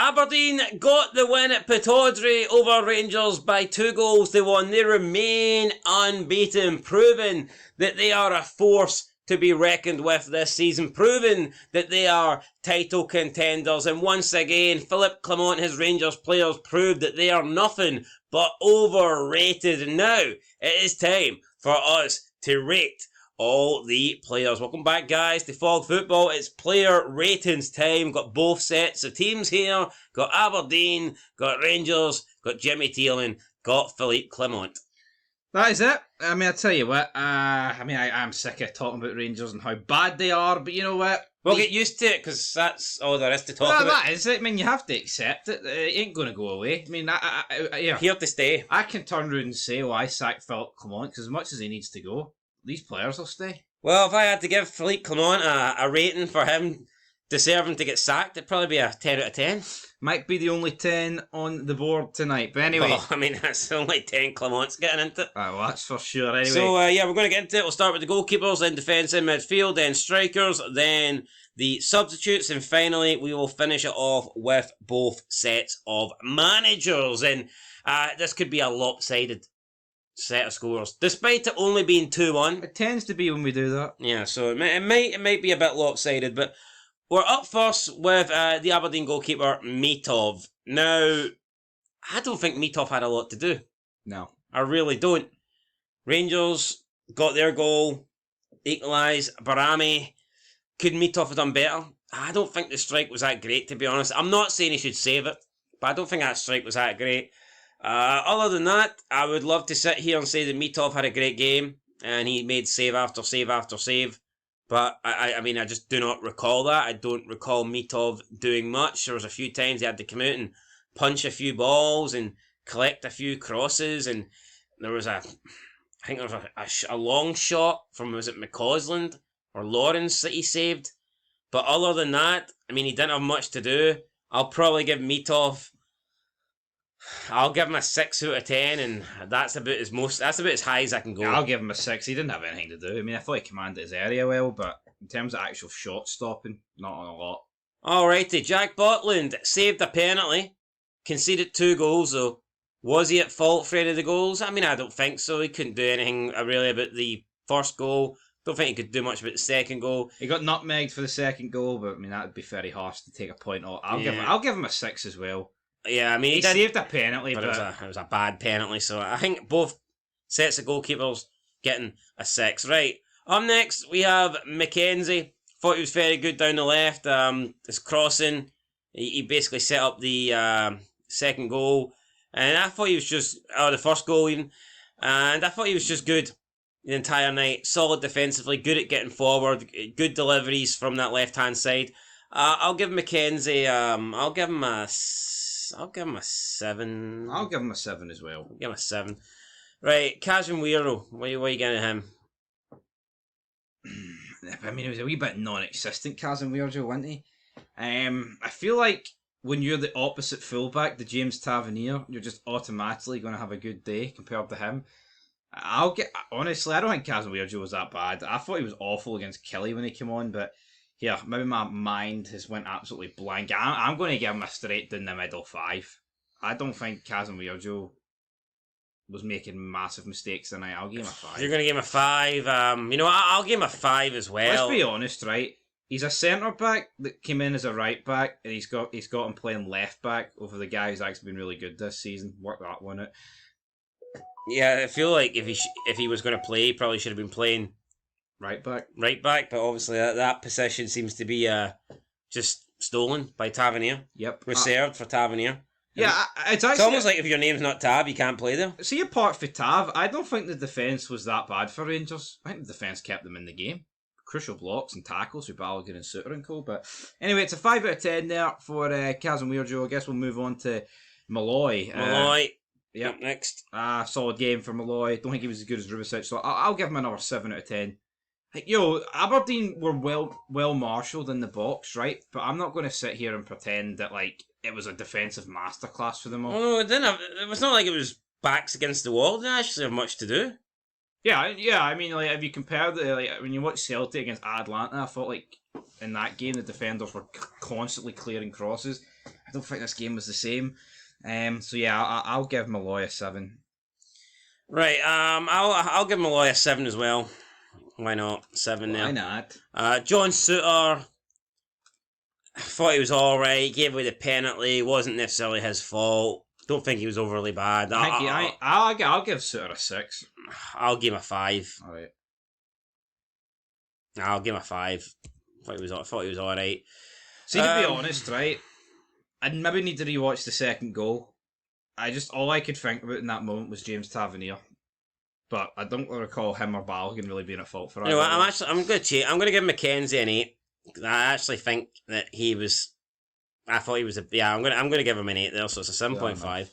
Aberdeen got the win at Pittodrie over Rangers by 2 goals to 1. They remain unbeaten, proving that they are a force to be reckoned with this season, proving that they are title contenders. And once again, Philippe Clement and his Rangers players proved that they are nothing but overrated. And now it is time for us to rate all the players. Welcome back, guys, to Fog Football. It's player ratings time. Got both sets of teams here. Got Aberdeen, got Rangers, got Jimmy Thielen, got Philippe Clement. That is it. I mean, I tell you what, I'm sick of talking about Rangers and how bad they are, but you know what? We'll get used to it, because that's all there is to talk about. That is it. I mean, you have to accept it. It ain't going to go away. I mean, here to stay. I can turn around and say, I sacked Philippe Clement, because as much as he needs to go, these players will stay. Well, if I had to give Philippe Clement a rating for him deserving to get sacked, it'd probably be a 10 out of 10. Might be the only 10 on the board tonight. But anyway. Well, I mean, that's only 10 Clement's getting into it. Well, that's for sure. Anyway. So, we're going to get into it. We'll start with the goalkeepers, then defence in midfield, then strikers, then the substitutes, and finally we will finish it off with both sets of managers. And this could be a lopsided set of scores, despite it only being 2-1. It tends to be when we do that. Yeah, so it might be a bit lopsided, but we're up first with the Aberdeen goalkeeper, Mitov. Now, I don't think Mitov had a lot to do. No. I really don't. Rangers got their goal, equalised. Barami. Could Mitov have done better? I don't think the strike was that great, to be honest. I'm not saying he should save it, but I don't think that strike was that great. Other than that, I would love to sit here and say that Mitov had a great game, and he made save after save after save. But, I mean, I just do not recall that. I don't recall Mitov doing much. There was a few times he had to come out and punch a few balls and collect a few crosses. And there was a long shot from, was it McCausland or Lawrence that he saved? But other than that, I mean, he didn't have much to do. I'll probably give Mitov, I'll give him a 6 out of 10, and that's about as high as I can go. Yeah, I'll give him a 6. He didn't have anything to do. I mean, I thought he commanded his area well, but in terms of actual shot stopping, not on a lot. Alrighty, Jack Butland saved a penalty, conceded 2 goals though. Was he at fault for any of the goals? I mean, I don't think so. He couldn't do anything really about the first goal. Don't think he could do much about the second goal. He got nutmegged for the second goal, but I mean, that would be very harsh to take a point off. I'll give him a 6 as well. Yeah, I mean, he saved a penalty, but it was a bad penalty, so I think both sets of goalkeepers getting a 6. Right, up next we have McKenzie. Thought he was very good down the left. His crossing, he basically set up the second goal, and I thought he was just, the first goal even, and I thought he was just good the entire night. Solid defensively, good at getting forward, good deliveries from that left-hand side. I'll give McKenzie, I'll give him a 7. I'll give him a 7 as well. I'll give him a 7. Right, Casemiro, what are you getting at him? I mean, it was a wee bit non-existent, Casemiro, wasn't he? I feel like when you're the opposite fullback, the James Tavernier, you're just automatically going to have a good day compared to him. Honestly, I don't think Casemiro was that bad. I thought he was awful against Kelly when he came on, but yeah, maybe my mind has went absolutely blank. I'm going to give him a straight down the middle 5. I don't think Casemiro was making massive mistakes tonight. I'll give him a 5. You're going to give him a 5. You know, I'll give him a 5 as well. Let's be honest, right? He's a centre back that came in as a right back, and he's got him playing left back over the guy who's actually been really good this season. Work that one out. Yeah, I feel like if he was going to play, he probably should have been playing right back, but obviously that position seems to be just stolen by Tavernier. Yep, reserved for Tavernier. Yeah, it's almost like if your name's not Tav, you can't play there. See, apart from Tav, I don't think the defence was that bad for Rangers. I think the defence kept them in the game. Crucial blocks and tackles with Balogun and Suter and co. But anyway, it's a 5 out of 10 there for Casemiro. I guess we'll move on to Malloy. Yep, next. Solid game for Malloy. Don't think he was as good as Rubicic, so I'll give him another 7 out of 10. Aberdeen were well marshalled in the box, right? But I'm not going to sit here and pretend that it was a defensive masterclass for them all. Oh, no, it didn't. It was not like it was backs against the wall. They didn't actually have much to do. Yeah. I mean, if you compare when you watch Celtic against Atlanta, I thought in that game the defenders were constantly clearing crosses. I don't think this game was the same. So yeah, I'll give Malloy a 7. Right. I'll give Malloy a 7 as well. Why not? 7 Why there. not? John Suter. I thought he was alright, gave away the penalty, wasn't necessarily his fault. Don't think he was overly bad. I'll give Suter a 6. I'll give him a 5. Alright. I'll give him a 5. I thought he was alright. See, to be honest, right, I'd maybe need to rewatch the second goal. All I could think about in that moment was James Tavernier. But I don't recall him or Balogun really being at fault for that. You know what, I'm going to give McKenzie an 8. I actually think that he was. I thought he was a. Yeah, I'm going to give him an 8 there, so it's a 7.5. Right.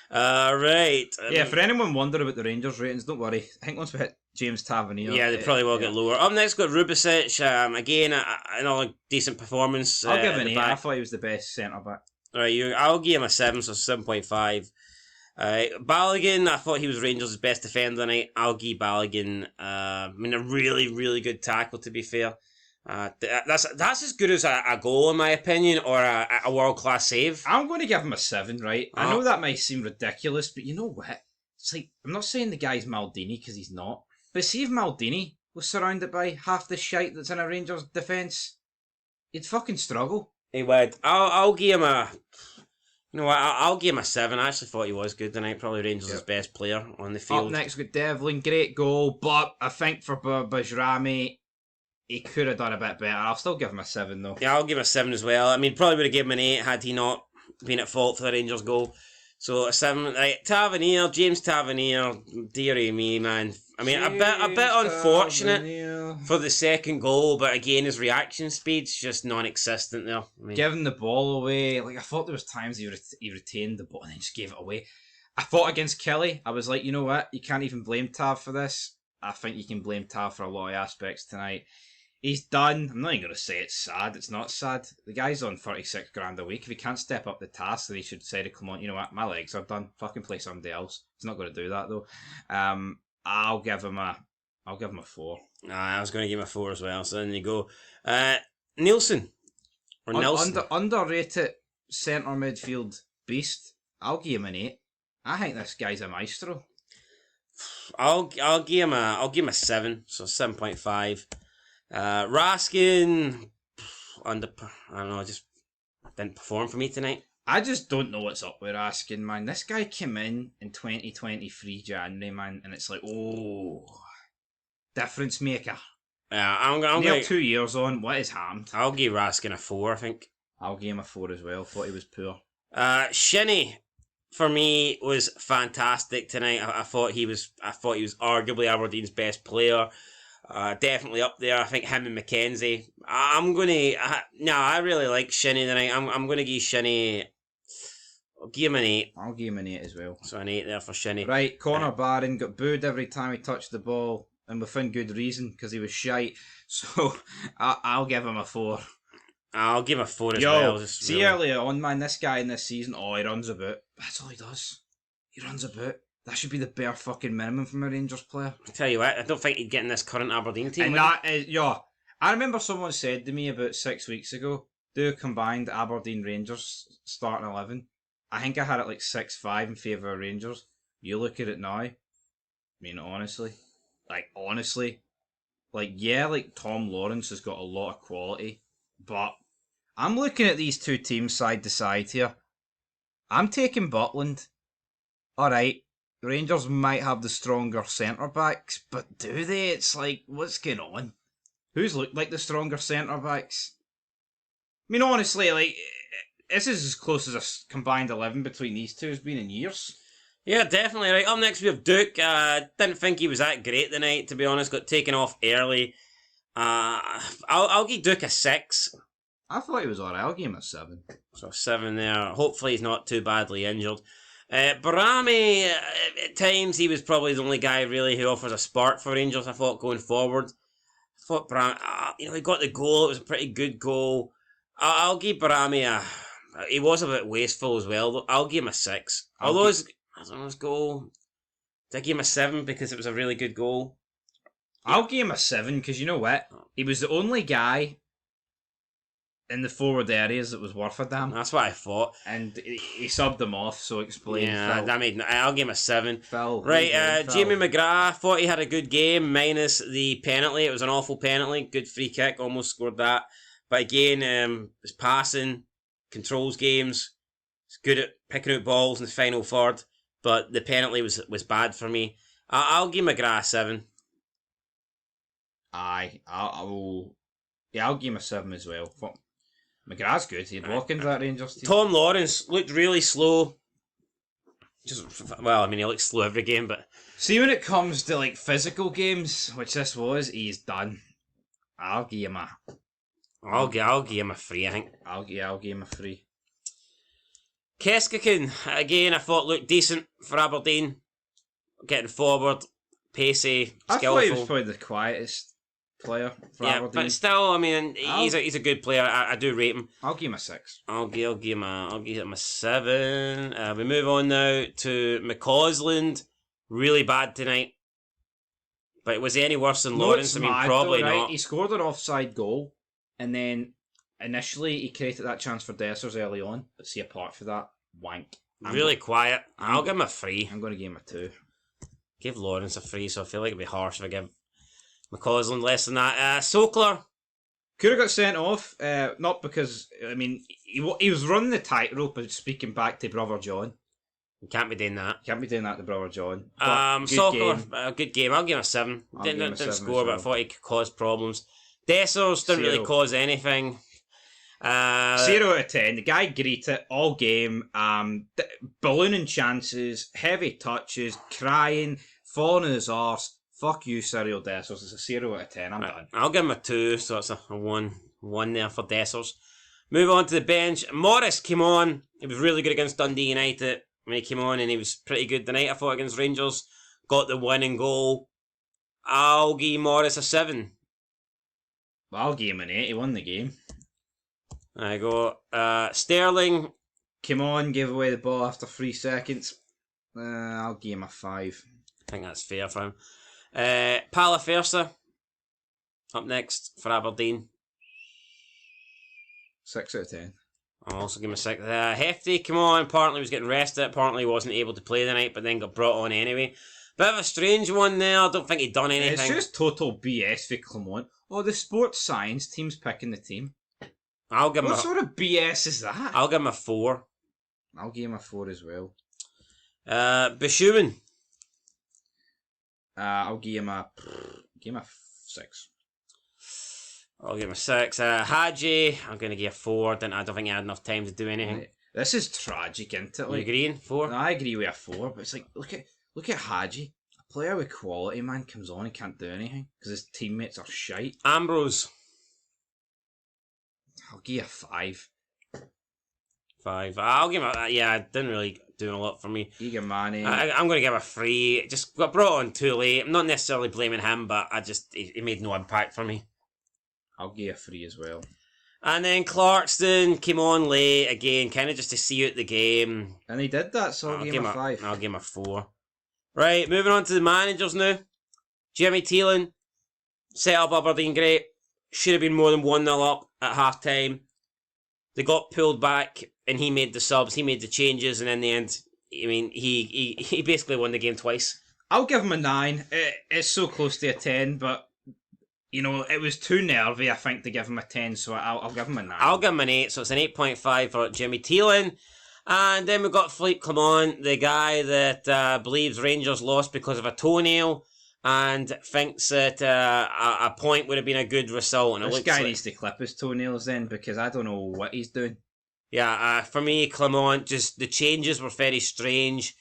Right. Yeah, for anyone wondering about the Rangers ratings, don't worry. I think once we hit James Tavernier, yeah, they probably will get lower. Up next, got Rubicic. Again, another decent performance. I'll give him an 8. I thought he was the best centre back. Right, I'll give him a 7, so 7.5. Balogun, I thought he was Rangers' best defender tonight. I'll give Balogun. A really, really good tackle. To be fair. That's as good as a goal in my opinion, or a world class save. I'm going to give him a 7, right? I know that might seem ridiculous, but you know what? It's like, I'm not saying the guy's Maldini because he's not, but see if Maldini was surrounded by half the shite that's in a Rangers defence, he'd fucking struggle. He would. I'll give him a. You know what? I'll give him a 7. I actually thought he was good tonight. Probably Rangers' best player on the field. Up next, got Devlin, great goal, but I think for Bajrami, he could have done a bit better. I'll still give him a 7 though. Yeah, I'll give him a 7 as well. Probably would have given him an 8 had he not been at fault for the Rangers goal. So a 7. Right, James Tavernier, dearie me, man. A bit unfortunate for the second goal, but again, his reaction speed's just non-existent there. Giving the ball away, like I thought there was times he retained the ball and then just gave it away. I thought against Kelly, I was like, you know what? You can't even blame Tav for this. I think you can blame Tav for a lot of aspects tonight. He's done. I'm not even going to say it's sad. It's not sad. The guy's on 36 grand a week. If he can't step up the task, then he should say to come on, you know what, my legs are done. Fucking play somebody else. He's not going to do that though. I'll give him a 4. I was going to give him a 4 as well. So then you go, Nelson or Nelson. Underrated centre midfield beast. I'll give him an 8. I think this guy's a maestro. I'll give him a 7, so 7.5. Raskin, I don't know, just didn't perform for me tonight. I just don't know what's up with Raskin, man. This guy came in 2023 January, man, and it's like, oh, difference maker. Yeah, I'm going 2 years on. What is happened? I'll give Raskin a 4. I think I'll give him a 4 as well. Thought he was poor. Shinnie, for me, was fantastic tonight. I thought he was arguably Aberdeen's best player. Definitely up there. I think him and McKenzie. I really like Shinnie tonight. I'm gonna give Shinnie. I'll give him an 8. I'll give him an 8 as well. So an 8 there for Shinnie. Right, Connor Barron got booed every time he touched the ball, and within good reason because he was shite. So I'll give him a 4. I'll give him a 4 as well. See earlier on, man, this guy in this season, he runs about. That's all he does. He runs about. That should be the bare fucking minimum from a Rangers player. I tell you what, I don't think he'd get in this current Aberdeen team. And that is, I remember someone said to me about 6 weeks ago, do a combined Aberdeen Rangers starting 11. I think I had it like 6-5 in favour of Rangers. You look at it now, honestly, Tom Lawrence has got a lot of quality, but I'm looking at these two teams side to side here. I'm taking Butland. Alright, Rangers might have the stronger centre-backs, but do they? It's like, what's going on? Who's looked like the stronger centre-backs? Honestly, this is as close as a combined 11 between these two has been in years. Yeah, definitely. Right, up next we have Duke. Didn't think he was that great tonight, to be honest. Got taken off early. I'll give Duke a 6. I thought he was alright. I'll give him a 7. So 7 there. Hopefully he's not too badly injured. Barami, at times he was probably the only guy really who offers a spark for Rangers, I thought, going forward. I thought Barami, he got the goal. It was a pretty good goal. I'll give Barami he was a bit wasteful as well, though. I'll give him a 6. Although his goal, did I give him a 7 because it was a really good goal? I'll give him a 7 because you know what? He was the only guy in the forward areas that was worth a damn. That's what I thought. And he subbed them off, so explain. Yeah, Phil. that made. I'll give him a 7. Phil, Right, Phil. Jamie McGrath thought he had a good game, minus the penalty. It was an awful penalty. Good free kick, almost scored that. But again, his passing, controls games. He's good at picking out balls in the final third. But the penalty was bad for me. I'll give McGrath 7. Aye, I'll give him a 7 as well. McGrath's good. He'd walk into that Rangers team. Tom Lawrence looked really slow. He looks slow every game, but See, when it comes to like physical games, which this was, he's done. I'll give him a 3, I think. I'll give him a 3. Keskikin, again, I thought looked decent for Aberdeen. Getting forward, pacey, skillful. I thought he was probably the quietest player for Aberdeen. But still, I mean, he's a good player. I do rate him. I'll give him a 6. I'll give him a 7. We move on now to McCausland. Really bad tonight. But was he any worse than Lawrence? Probably right? not. He scored an offside goal, and then initially he created that chance for Dessers early on. But see, apart from that, wank. Really quiet. I'll give him a 3. I'm going to give him a 2. Give Lawrence a 3, so I feel like it'd be harsh if I give McCausland less than that. Sokler. Could have got sent off, not because, I mean, he was running the tightrope and speaking back to Brother John. You can't be doing that. Can't be doing that to Brother John. Sokler, good game. I'll give him a 7. Didn't score, but I thought he could cause problems. Dessers didn't really cause anything. 0 out of 10. The guy greeted it all game. Ballooning chances, heavy touches, crying, falling on his arse. Fuck you, Cyril Dessers. It's a 0 out of 10. I'm done. I'll give him a 2, so it's a 1 there for Dessers. Move on to the bench. Morris came on. He was really good against Dundee United when he came on, and he was pretty good tonight, I thought, against Rangers. Got the winning goal. I'll give Morris a 7. Well, I'll give him an 8. He won the game. There you go. Sterling came on, gave away the ball after 3 seconds. I'll give him a 5. I think that's fair for him. Palafersa up next for Aberdeen. 6 out of 10. I'll also give him a 6. Hefty came on. Apparently was getting rested. Apparently wasn't able to play tonight, but then got brought on anyway. Bit of a strange one there. I don't think he'd done anything. It's just total BS for Clement. Oh, the sports science team's picking the team. What sort of BS is that? I'll give him a 4. I'll give him a 4 as well. Bishuman. I'll give him a 6. I'll give him a 6. Hadji, I'm going to give a 4. I don't think he had enough time to do anything. Right. This is tragic, isn't it? You agreeing? 4? No, I agree with a 4, but it's like, look at Hadji. A player with quality, man, comes on and can't do anything because his teammates are shite. Ambrose. I'll give you a 5. 5. I'll give him a... Yeah, it didn't really do a lot for me. Igamani. I'm going to give him a 3. Just got brought on too late. I'm not necessarily blaming him, but he made no impact for me. I'll give you a 3 as well. And then Clarkston came on late again, kind of just to see out the game. And he did that, so I'll give him a 5. I'll give him a 4. Right, moving on to the managers now. Jimmy Thielen set up Aberdeen great. Should have been more than 1-0 up at half time. They got pulled back and he made the subs, he made the changes, and in the end, I mean, he basically won the game twice. I'll give him a 9. It's so close to a 10, but you know, it was too nervy, I think, to give him a 10, so I'll give him a 9. I'll give him an 8, so it's an 8.5 for Jimmy Thielen. And then we've got Philippe Clement, the guy that believes Rangers lost because of a toenail and thinks that a point would have been a good result. And this guy needs to clip his toenails then, because I don't know what he's doing. Yeah, for me, Clement, just the changes were very strange.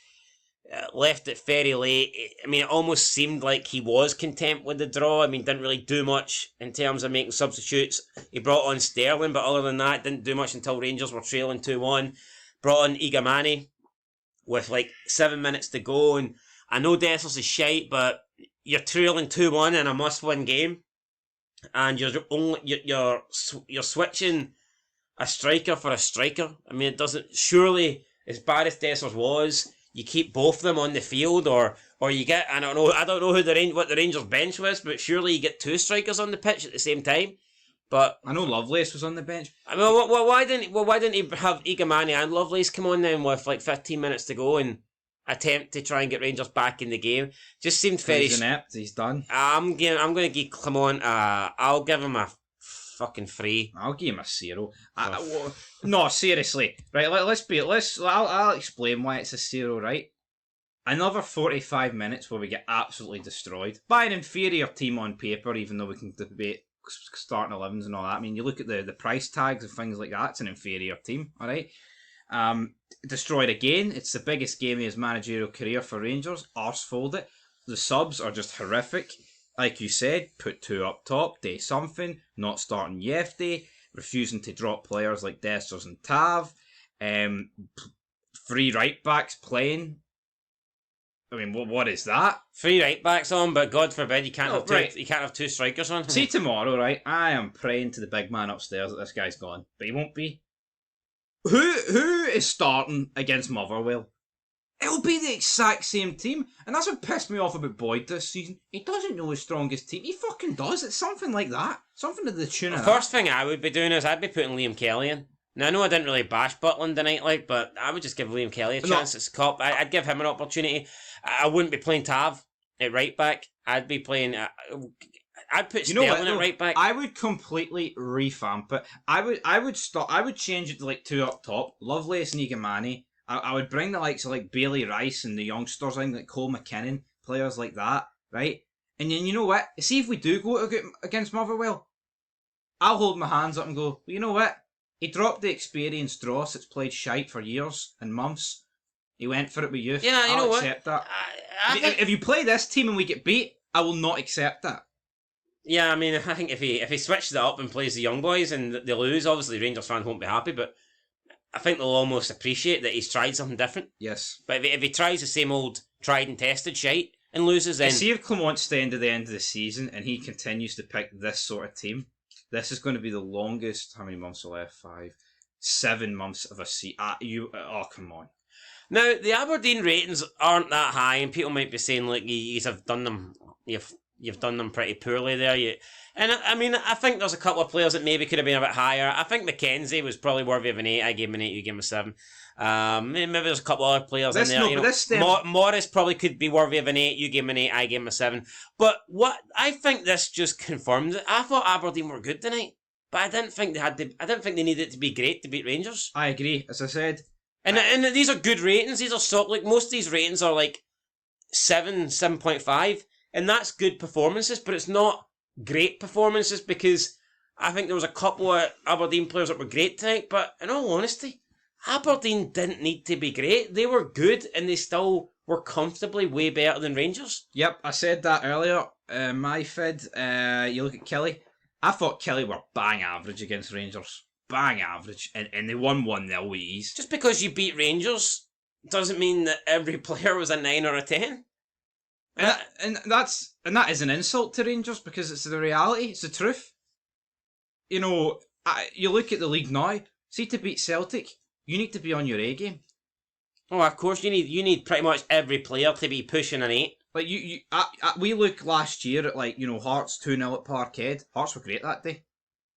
Left it very late. I mean, it almost seemed like he was content with the draw. I mean, didn't really do much in terms of making substitutes. He brought on Sterling, but other than that, didn't do much until Rangers were trailing 2-1. Brought on Igamani with like 7 minutes to go, and I know Dessers is shite, but you're trailing 2-1 in a must-win game, and you're switching a striker for a striker. I mean, it doesn't, surely, as bad as Dessers was, you keep both of them on the field, or you get, I don't know what the Rangers bench was, but surely you get 2 strikers on the pitch at the same time. But I know Lovelace was on the bench. why didn't he have Igamani and Lovelace come on then with like 15 minutes to go and attempt to try and get Rangers back in the game? Just seemed very. He's inept. He's done. I'm going to give Clement. I'll give him a fucking 3. I'll give him a 0. No, seriously. Right, I'll explain why it's a 0, right? Another 45 minutes where we get absolutely destroyed by an inferior team on paper, even though we can debate starting 11s and all that. I mean, you look at the price tags and things like that, it's an inferior team, alright? Destroyed again. It's the biggest game of his managerial career for Rangers. Arsefold it. The subs are just horrific. Like you said, put 2 up top, day something, not starting Yefte, refusing to drop players like Desters and Tav, 3 right backs playing. I mean, what is that? 3 right backs on, but God forbid you can't have two. Right. You can't have 2 strikers on. See tomorrow, right? I am praying to the big man upstairs that this guy's gone, but he won't be. Who is starting against Motherwell? It'll be the exact same team, and that's what pissed me off about Boyd this season. He doesn't know his strongest team. He fucking does. It's something like that. Something to the tune of The first thing I would be doing is I'd be putting Liam Kelly in. Now, I know I didn't really bash Butland tonight, but I would just give Liam Kelly a chance. It's Cop. I'd give him an opportunity. I wouldn't be playing Tav at right back. I'd be playing. I'd put Sterling at right back. I would completely revamp it. I would change it to like 2 up top. Lovelace and Igamani. I would bring the likes of like Bailey Rice and the youngsters in, like Cole McKinnon, players like that, right? And then you know what? See if we do go against Motherwell, I'll hold my hands up and go, well, you know what? He dropped the experienced dross that's played shite for years and months. He went for it with youth. Yeah, you know what? I'll accept that. If you play this team and we get beat, I will not accept that. Yeah, I mean, I think if he switches it up and plays the young boys and they lose, obviously Rangers fans won't be happy, but I think they'll almost appreciate that he's tried something different. Yes. But if he tries the same old tried and tested shite and loses, then... See if Clement's staying to the end of the season and he continues to pick this sort of team. This is going to be the longest... How many months are left? 5. 7 months of a season. Oh, come on. Now, the Aberdeen ratings aren't that high, and people might be saying, like, you have done them... You've done them pretty poorly there. And I mean, I think there's a couple of players that maybe could have been a bit higher. I think McKenzie was probably worthy of an 8. I gave him an 8, you gave him a 7. Maybe there's a couple of other players in there. Morris probably could be worthy of an 8. You gave him an 8, I gave him a 7. But what I think this just confirmed it. I thought Aberdeen were good tonight, but I didn't think they needed to be great to beat Rangers. I agree, as I said. And these are good ratings. These are like most of these ratings are like 7, 7.5. And that's good performances, but it's not great performances because I think there was a couple of Aberdeen players that were great tonight, but in all honesty, Aberdeen didn't need to be great. They were good and they still were comfortably way better than Rangers. Yep, I said that earlier. My fid, you look at Kelly. I thought Kelly were bang average against Rangers. Bang average. And they won 1-0 with ease. Just because you beat Rangers doesn't mean that every player was a 9 or a 10. And that is an insult to Rangers because it's the reality, it's the truth. You know, you look at the league now. See, to beat Celtic, you need to be on your A game. Oh, of course you need pretty much every player to be pushing an 8. Like we look last year at Hearts 2-0 at Parkhead. Hearts were great that day.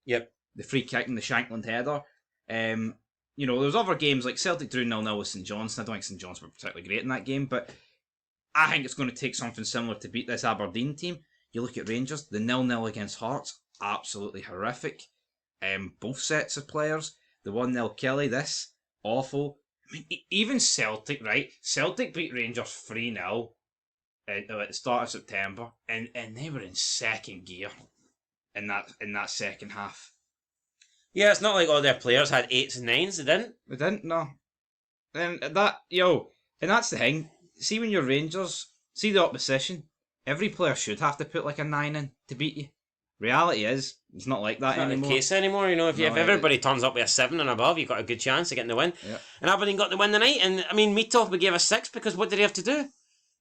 Yep. The free kick and the Shankland header. There's other games like Celtic drew 0-0 with St Johnstone. I don't think St Johnstone were particularly great in that game, but I think it's going to take something similar to beat this Aberdeen team. You look at Rangers, the 0-0 against Hearts, absolutely horrific. Both sets of players. The 1-0 Kelly, this, awful. I mean, even Celtic, right? Celtic beat Rangers 3-0 at the start of September, and they were in second gear in that second half. Yeah, it's not like all their players had 8s and 9s, they didn't. They didn't, no. And that's the thing. See, when you're Rangers, see the opposition, every player should have to put like a 9 in to beat you. Reality is, it's not like that it's not anymore. The case anymore. If everybody turns up with a 7 and above, you've got a good chance of getting the win. Yeah. And Aberdeen got the win tonight. And I mean, Mitov, we gave a 6 because what did he have to do?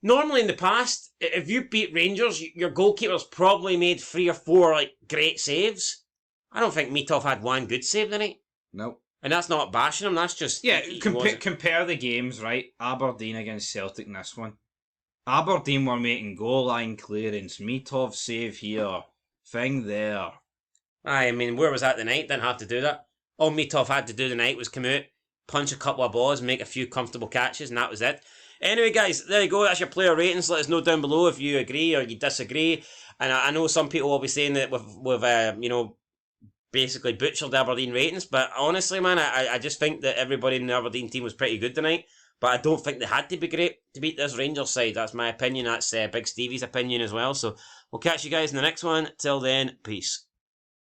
Normally in the past, if you beat Rangers, your goalkeeper's probably made 3 or 4 great saves. I don't think Mitov had one good save tonight. No. And that's not bashing him, that's just... Yeah, compare the games, right? Aberdeen against Celtic in this one. Aberdeen were making goal line clearance, Mitov save here, thing there. I mean, where was that tonight? Didn't have to do that. All Mitov had to do tonight was come out, punch a couple of balls, make a few comfortable catches, and that was it. Anyway, guys, there you go. That's your player ratings. Let us know down below if you agree or you disagree. And I know some people will be saying that we've basically butchered Aberdeen ratings, but honestly, man, I just think that everybody in the Aberdeen team was pretty good tonight. But I don't think they had to be great to beat this Rangers side. That's my opinion. That's Big Stevie's opinion as well. So we'll catch you guys in the next one. Till then, peace.